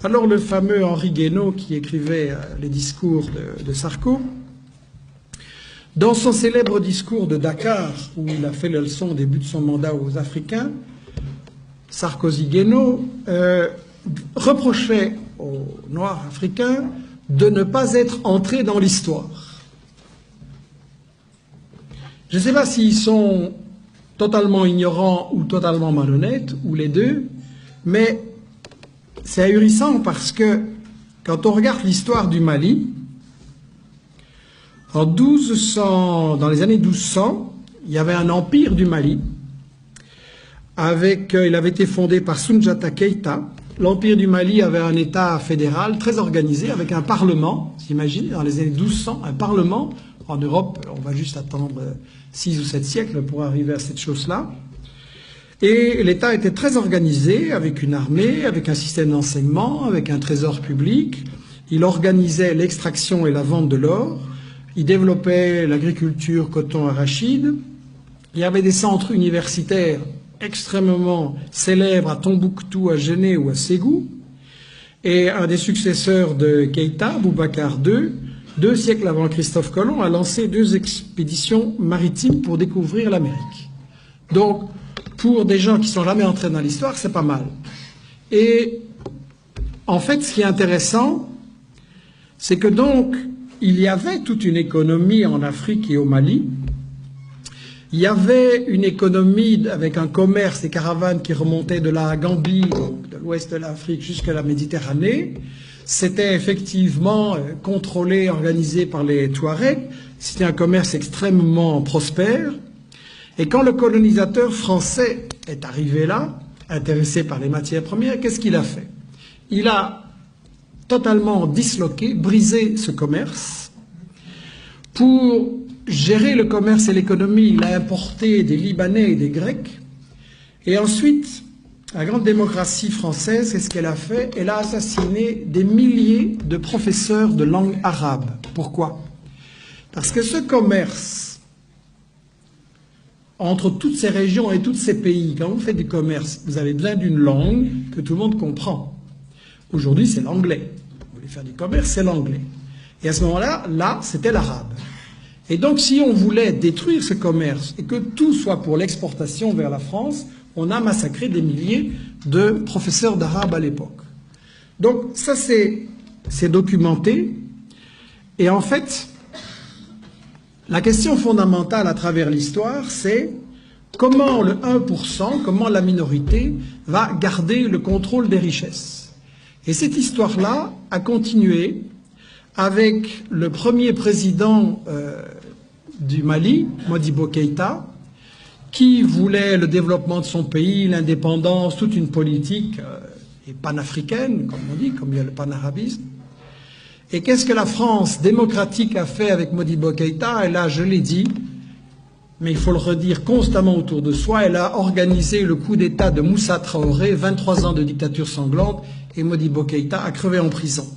Alors le fameux Henri Guénaud qui écrivait les discours de Sarko, dans son célèbre discours de Dakar, où il a fait la leçon au début de son mandat aux Africains, Sarkozy-Guénaud reprochait aux Noirs africains de ne pas être entrés dans l'histoire. Je ne sais pas s'ils sont totalement ignorants ou totalement malhonnêtes, ou les deux, mais c'est ahurissant parce que quand on regarde l'histoire du Mali, dans les années 1200, il y avait un empire du Mali. Il avait été fondé par Soundiata Keïta. L'empire du Mali avait un État fédéral très organisé avec un parlement. S'imagine, dans les années 1200, un parlement. En Europe, on va juste attendre 6 ou 7 siècles pour arriver à cette chose-là. Et l'État était très organisé, avec une armée, avec un système d'enseignement, avec un trésor public. Il organisait l'extraction et la vente de l'or. Il développait l'agriculture, coton, arachide. Il y avait des centres universitaires extrêmement célèbres à Tombouctou, à Géné ou à Ségou. Et un des successeurs de Keïta, Boubacar II, 2 siècles avant Christophe Colomb, a lancé 2 expéditions maritimes pour découvrir l'Amérique. Donc, pour des gens qui ne sont jamais entrés dans l'histoire, c'est pas mal. Et en fait, ce qui est intéressant, c'est que donc, il y avait toute une économie en Afrique et au Mali. Il y avait une économie avec un commerce, des caravanes qui remontaient de la Gambie, donc de l'ouest de l'Afrique jusqu'à la Méditerranée. C'était effectivement contrôlé, organisé par les Touaregs. C'était un commerce extrêmement prospère. Et quand le colonisateur français est arrivé là, intéressé par les matières premières, qu'est-ce qu'il a fait? Il a totalement disloqué, brisé ce commerce. Pour gérer le commerce et l'économie, il a importé des Libanais et des Grecs. Et ensuite, la grande démocratie française, c'est ce qu'elle a fait. Elle a assassiné des milliers de professeurs de langue arabe. Pourquoi? Parce que ce commerce entre toutes ces régions et tous ces pays, quand vous faites du commerce, vous avez besoin d'une langue que tout le monde comprend. Aujourd'hui, c'est l'anglais. Vous voulez faire du commerce, c'est l'anglais. Et à ce moment-là, c'était l'arabe. Et donc, si on voulait détruire ce commerce et que tout soit pour l'exportation vers la France, on a massacré des milliers de professeurs d'arabe à l'époque. Donc, ça, c'est documenté. Et en fait, la question fondamentale à travers l'histoire, c'est comment le 1%, comment la minorité va garder le contrôle des richesses. Et cette histoire-là a continué avec le premier président du Mali, Modibo Keïta, qui voulait le développement de son pays, l'indépendance, toute une politique panafricaine, comme on dit, comme il y a le panarabisme. Et qu'est-ce que la France démocratique a fait avec Modibo Keïta? Et là, je l'ai dit, mais il faut le redire constamment autour de soi, elle a organisé le coup d'État de Moussa Traoré, 23 ans de dictature sanglante, et Modibo Keïta a crevé en prison.